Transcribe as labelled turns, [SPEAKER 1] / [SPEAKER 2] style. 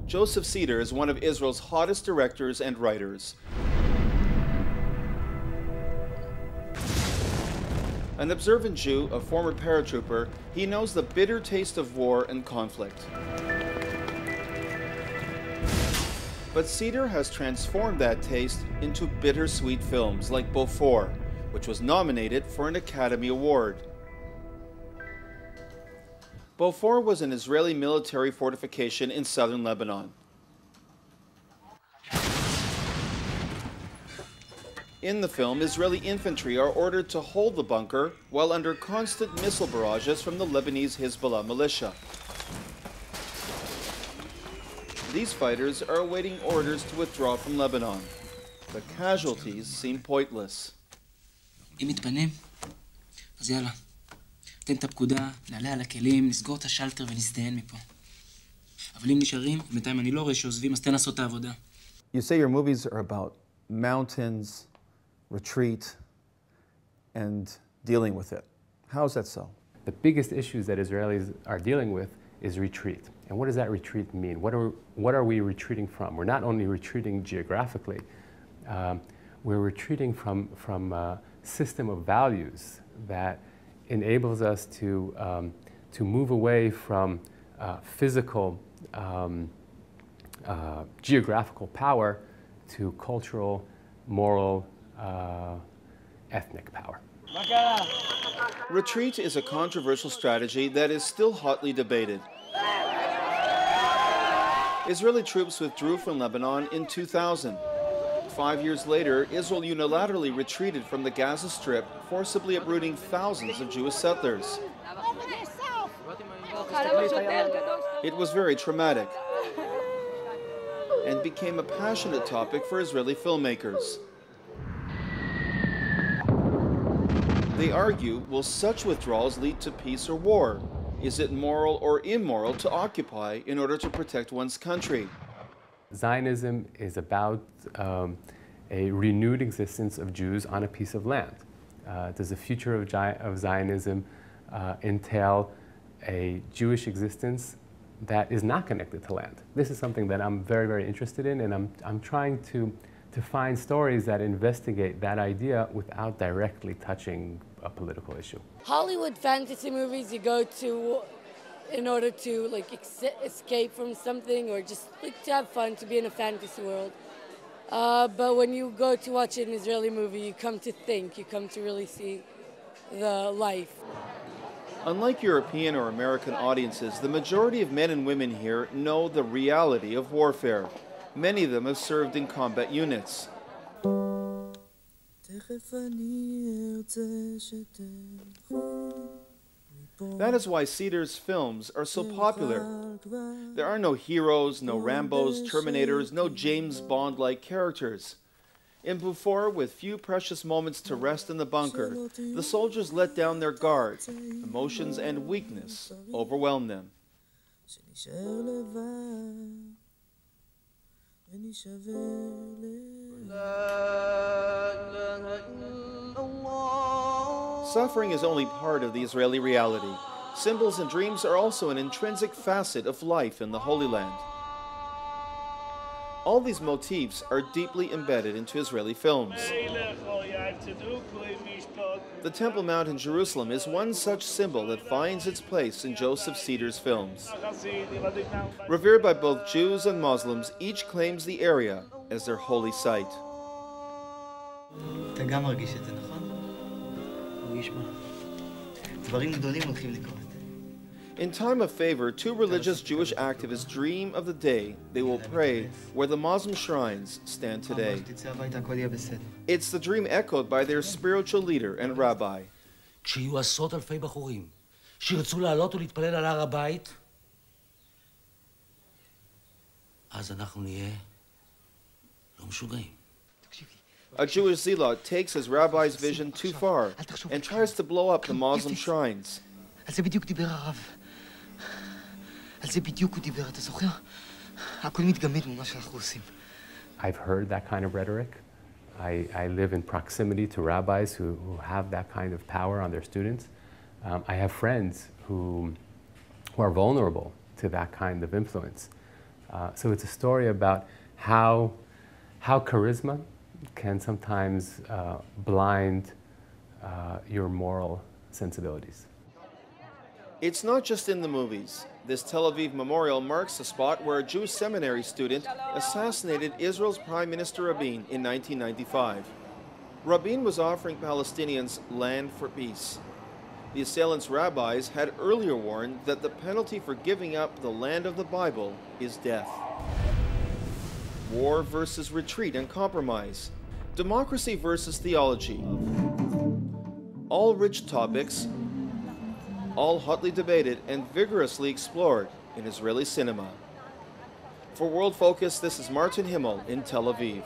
[SPEAKER 1] Joseph Cedar is one of Israel's hottest directors and writers. An observant Jew, a former paratrooper, he knows the bitter taste of war and conflict. But Cedar has transformed that taste into bittersweet films like Beaufort, which was nominated for an Academy Award. Beaufort was an Israeli military fortification in southern Lebanon. In the film, Israeli infantry are ordered to hold the bunker while under constant missile barrages from the Lebanese Hezbollah militia. These fighters are awaiting orders to withdraw from Lebanon. The casualties seem pointless.
[SPEAKER 2] אם מתפנים, אז יאללה. תן את הפקודה, נעלה על הכלים, נסגור את השלטר ונסתיין מפה. אבל אם נשארים, בינתיים אני לא רואה שעוזבים, אז תן לעשות את העבודה.
[SPEAKER 1] You say your movies are about mountains, retreat, and dealing with it. How is that so?
[SPEAKER 3] The biggest issues that Israelis are dealing with is retreat. And what does that retreat mean? What are we retreating from? We're not only retreating geographically, we're retreating from a system of values that enables us to move away from physical, geographical power to cultural, moral, ethnic power.
[SPEAKER 1] Retreat is a controversial strategy that is still hotly debated. Israeli troops withdrew from Lebanon in 2000. 5 years later, Israel unilaterally retreated from the Gaza Strip, forcibly uprooting thousands of Jewish settlers. It was very traumatic and became a passionate topic for Israeli filmmakers. They argue, will such withdrawals lead to peace or war? Is it moral or immoral to occupy in order to protect one's country?
[SPEAKER 3] Zionism is about a renewed existence of Jews on a piece of land. Does the future of Zionism entail a Jewish existence that is not connected to land? This is something that I'm very, very interested in, and I'm trying to find stories that investigate that idea without directly touching a political issue.
[SPEAKER 4] Hollywood fantasy movies you go to in order to escape from something, or just to have fun, to be in a fantasy world. But when you go to watch an Israeli movie, you come to think, you come to really see the life.
[SPEAKER 1] Unlike European or American audiences, the majority of men and women here know the reality of warfare. Many of them have served in combat units. That is why Cedar's films are so popular. There are no heroes, no Rambos, Terminators, no James Bond-like characters. In Beaufort, with few precious moments to rest in the bunker, the soldiers let down their guard. Emotions and weakness overwhelm them. Suffering is only part of the Israeli reality. Symbols and dreams are also an intrinsic facet of life in the Holy Land. All these motifs are deeply embedded into Israeli films. The Temple Mount in Jerusalem is one such symbol that finds its place in Joseph Cedar's films. Revered by both Jews and Muslims, each claims the area as their holy site.
[SPEAKER 5] אתה גם מרגיש את זה, נכון? מרגיש מה? דברים גדולים הולכים לקרות.
[SPEAKER 1] In time of favor, two religious Jewish activists dream of the day they will pray where the Muslim shrines stand today. It's the dream echoed by their spiritual leader and rabbi.
[SPEAKER 6] כשיהיו עשרות אלפי בחורים שירצו לעלות ולהתפלל על הר הבית, אז אנחנו נהיה לא משוגעים.
[SPEAKER 1] A Jewish zealot takes his rabbi's vision too far and tries to blow up the Muslim shrines.
[SPEAKER 5] על זה בדיוק דיבר הרב. על זה בדיוק הוא דיבר, אתה זוכר? הכל מתגמד ממה שאנחנו עושים.
[SPEAKER 3] I've heard that kind of rhetoric. I live in proximity to rabbis who have that kind of power on their students. I have friends who are vulnerable to that kind of influence. So it's a story about how charisma can sometimes blind your moral sensibilities.
[SPEAKER 1] It's not just in the movies. This Tel Aviv Memorial marks the spot where a Jewish seminary student assassinated Israel's Prime Minister Rabin in 1995. Rabin was offering Palestinians land for peace. The assailant's rabbis had earlier warned that the penalty for giving up the land of the Bible is death. War versus retreat and compromise. Democracy versus theology. All rich topics, all hotly debated and vigorously explored in Israeli cinema. For Worldfocus, this is Martin Himel in Tel Aviv.